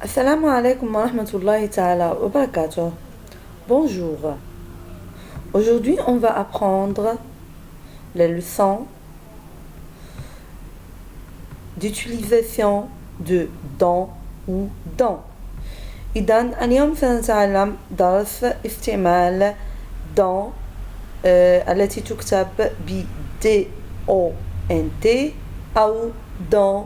Assalamu alaikum wa rahmatullahi ta'ala wa barakatuh. Bonjour. Aujourd'hui, on va apprendre les leçons d'utilisation de dans ou dans. إذن اليوم سنتعلم درس استعمال dans التي تكتب ب DONT أو dans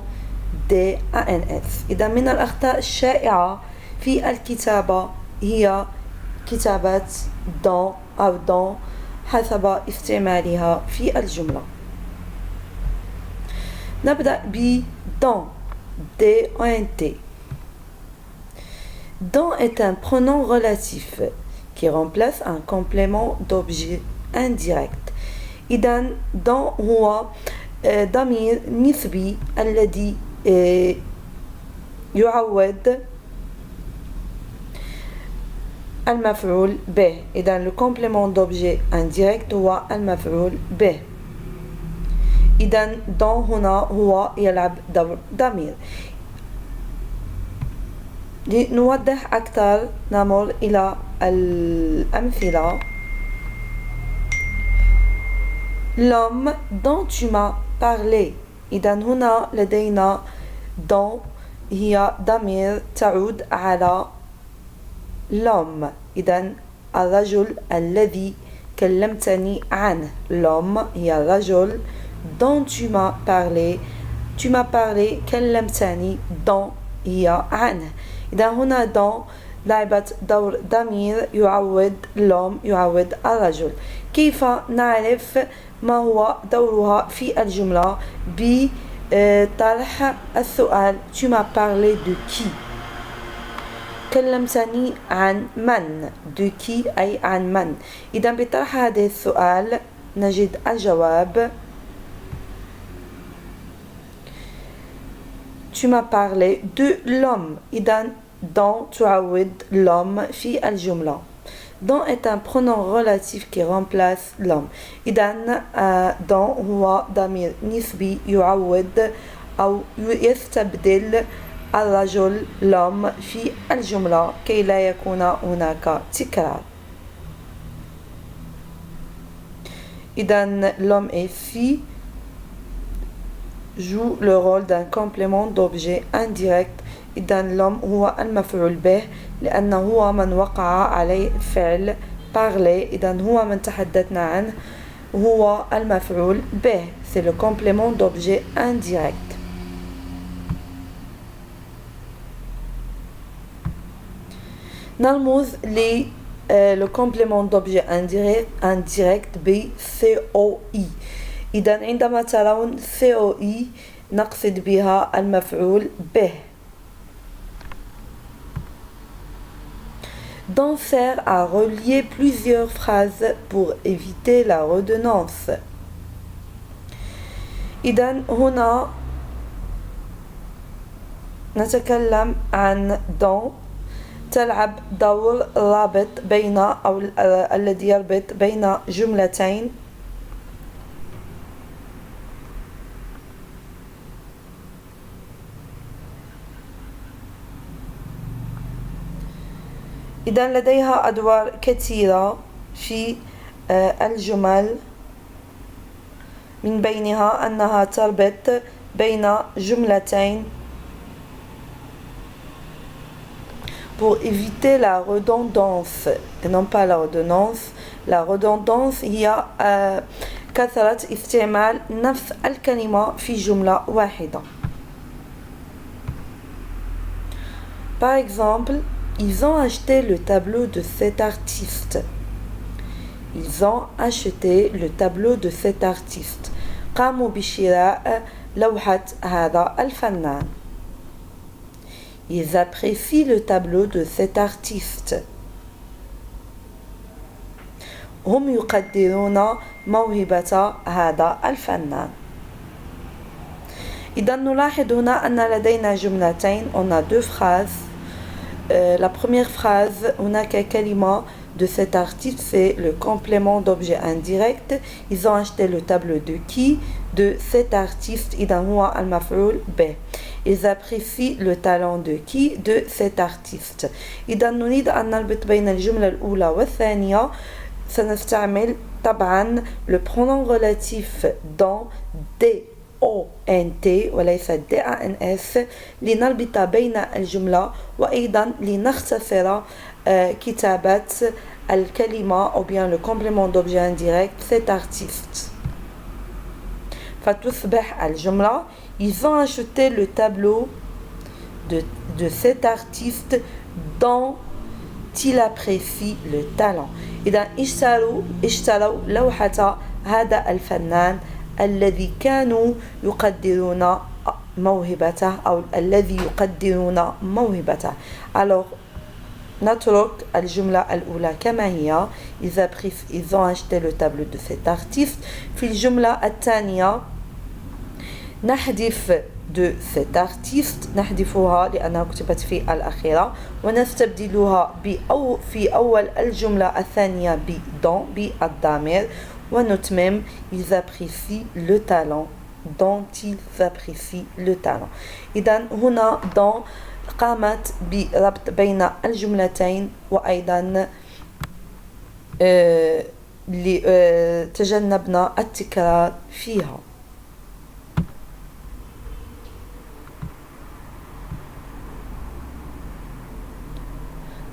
DANS. إذا من الأخطاء الشائعة في الكتابة هي كتابة dans أو dans حسب استعمالها في الجملة. نبدأ ب dans DONT. Dans est un pronom relatif qui remplace un complément d'objet indirect. إذن dans هو ضمير نسبي الذي يعوض المفعول به. إذن le complément d'objet indirect هو المفعول به. إذن dans هنا هو يلعب دور ضمير. لنوضح أكثر نمر إلى الأمثلة. L'homme dont tu m'as parlé. إذن هنا لدينا dont هي ضمير تعود على l'homme. إذن الرجل الذي كلمتني عنه. L'homme هي الرجل dont tu m'as parlé. Tu m'as parlé كلمتني dont هي عنه. إذا هنا dans لعبت دور ضمير يعوض l'homme يعوض الرجل. كيف نعرف ما هو دورها في الجملة؟ بطرح السؤال tu m'as parlé de qui؟ كلمتني عن من؟ de qui أي عن من؟ إذا بطرح هذا السؤال نجد الجواب tu m'as parlé de l'homme. إذا dans تعوض l'homme في الجملة. dans est un pronom relatif qui remplace l'homme. إذن dans هو ضمير نسبي يعوض أو يستبدل الرجل l'homme في الجملة كي لا يكون هناك تكرار. إذن l'homme ici joue le rôle d'un complément d'objet indirect. إذن l'homme هو المفعول به لأنه هو من وقع عليه فعل parler. إذن هو من تحدثنا عنه هو المفعول به. C'est le complément d'objet indirect. نرمز le complément d'objet indirect ب COI. إذن عندما ترون COI نقصد بها المفعول به. Dans sert à relier plusieurs phrases pour éviter la redondance. إذن هنا نتكلم عن dans تلعب دور رابط بين أو الذي يربط بين جملتين إذن لديها أدوار كثيرة في الجمل من بينها أنها تربط بين جملتين pour éviter la redondance et non pas la redondance. La redondance هي كثرة استعمال نفس الكلمة في جملة واحدة. Par exemple, ils ont acheté le tableau de cet artiste. Ils ont acheté le tableau de cet artiste. قاموا بشراء لوحة هذا الفنان. Ils apprécient le tableau de cet artiste. هم يقدرون موهبة هذا الفنان. إذا نلاحظ هنا أن لدينا جملتين. On a deux phrases. La première phrase, هناك كلمة de cet artiste, c'est le complément d'objet indirect. Ils ont acheté le tableau de qui? de cet artiste إذا هو المفعول به. Ils apprécient le talent de qui? De cet artiste. إذا نريد أن نربط بين الجملة الأولى والثانية سنستعمل طبعا le pronom relatif dans DONT وليس DANS لنربط بين الجملة وأيضا لنختصر كتابة الكلمة ou bien le complément d'objet indirect cet artiste. فتصبح الجملة ils ont acheté le tableau de cet artiste dont il apprécie le talent. إذا اشتروا لوحة هذا الفنان الذي كانوا يقدرون موهبته أو الذي يقدرون موهبته. Alors نترك الجملة الأولى كما هي ils ont acheté le tableau de cet artiste. في الجملة الثانية نحذف de cet artiste نحذفها لأنها كتبت في الأخيرة ونستبدلها في أول الجملة الثانية dans بالضمير ونتمم ils apprécient le talent dont ils apprécient le talent. إذن هنا dans قامت بربط بين الجملتين وأيضا تجنبنا التكرار فيها.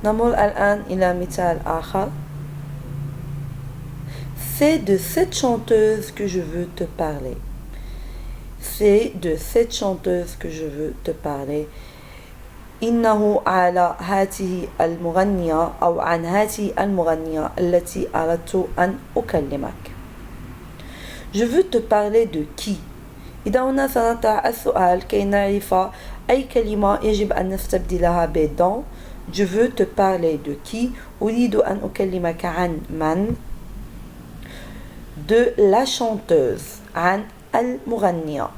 نمر الآن إلى مثال آخر. C'est de cette chanteuse que je veux te parler. C'est de cette chanteuse que je veux te parler. إنه على هذه المغنية أو عن هذه المغنية التي أردت أن أكلمك. Je veux te parler de qui. إذا هنا سنطرح السؤال كي نعرف أي كلمة يجب أن نستبدلها ب dans. Je veux te parler de qui. أريد أن أكلمك عن من. De la chanteuse. عن المغنية.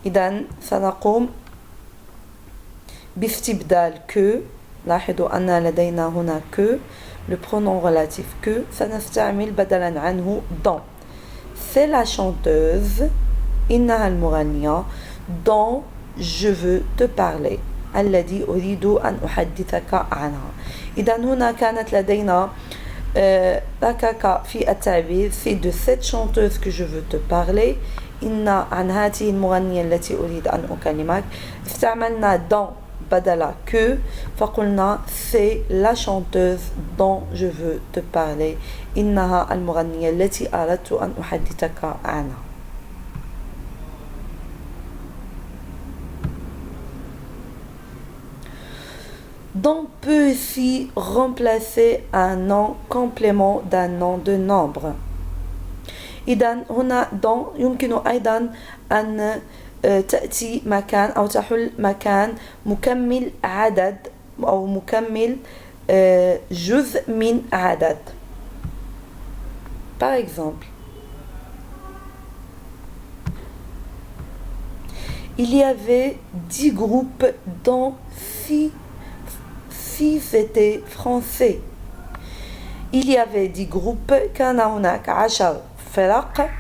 إذن سنقوم باستبدال que. لاحظوا أن لدينا هنا que. Le pronom relatif que. سنستعمل بدلا عنه dans. C'est la chanteuse. إنها المغنية. dont je veux te parler. الذي أريد أن أحدثك عنها. إذا هنا كانت لدينا ركاكة في التعبير. C'est de cette chanteuse que je veux te parler. إن عن هذه المغنية التي أريد أن أكلمك. استعملنا dans بدل que فقلنا c'est la chanteuse dont je veux te parler. إنها المغنية التي أردت أن أحدثك عنها. Dont peut ici remplacer un nom complément d'un nom de nombre. إذن هنا dont يمكن أيضا أن تأتي مكان أو تحل مكان مكمل عدد أو مكمل جزء من عدد. Par exemple, il y avait 10 groupes dont 6 étaient français. Il y avait 10 groupes كان هناك 10 فرق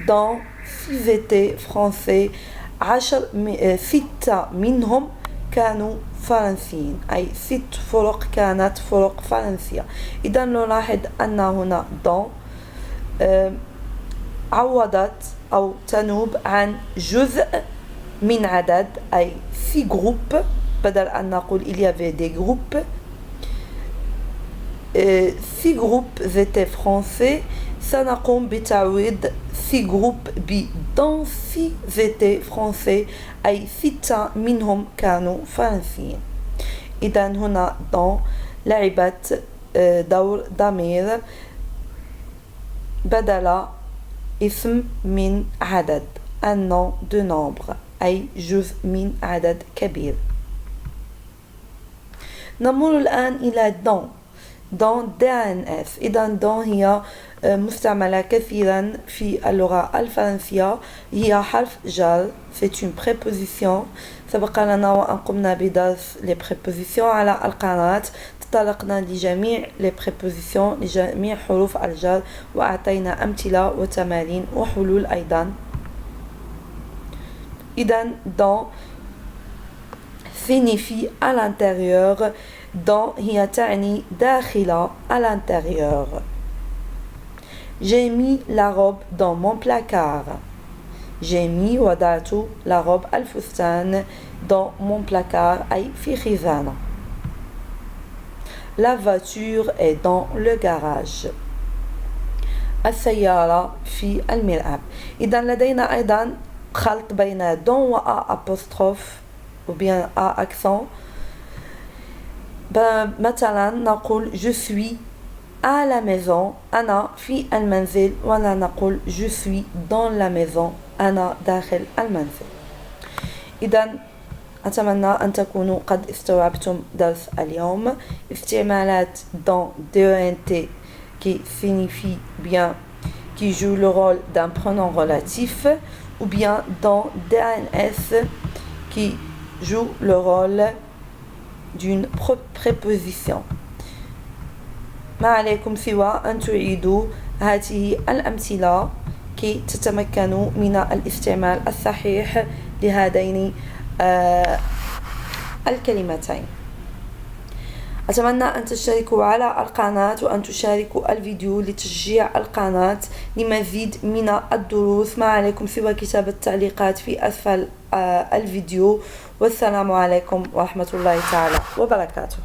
dont 6 étaient français. 6 منهم كانوا فرنسيين أي 6 فرق كانت فرق فرنسية. إذا نلاحظ أن هنا dont عوضت أو تنوب عن جزء من عدد أي 6 groupes بدل أن نقول il y avait des groupes. 6 groupes étaient français. سنقوم بتعويض 6 groupes dont 6 étaient français أي 6 منهم كانوا فرنسيين. إذن هنا dont لعبت دور ضمير بدل اسم من عدد un nom de nombre أي جزء من عدد كبير. نمر الآن إلى dont. دون DNF. إذا دون هي مستعملة كثيرا في اللغة الفرنسية، هي حرف جر. c'est une préposition. سبق لنا وأن قمنا بدرس les prépositions على القناة، تطرقنا لجميع les prépositions، لجميع حروف الجر، وأعطينا أمثلة وتمارين وحلول أيضا. إذا dans signifie à l'intérieur. dans هي تعني داخل à l'intérieur. J'ai mis la robe dans mon placard. j'ai mis وضعت la robe الفستان dans mon placard أي في خزانة. la voiture est dans le garage. السيارة في الملعب. إذا لدينا أيضا خلط بين don و a apostrophe ou bien a accent. مثلا نقول je suis à la maison أنا في المنزل، ولا نقول je suis dans la maison أنا داخل المنزل. إذا أتمنى أن تكونوا قد استوعبتم درس اليوم. استعمالات dans DENT qui signifie bien, qui joue le rôle d'un pronom relatif, ou bien dans DNS qui joue le rôle d'une préposition. ما عليكم سوى أن تعيدوا هذه الأمثلة كي تتمكنوا من الاستعمال الصحيح لهذين الكلمتين. أتمنى أن تشتركوا على القناة وأن تشاركوا الفيديو لتشجيع القناة لمزيد من الدروس. ما عليكم سوى كتابة التعليقات في أسفل الفيديو. والسلام عليكم ورحمة الله تعالى وبركاته.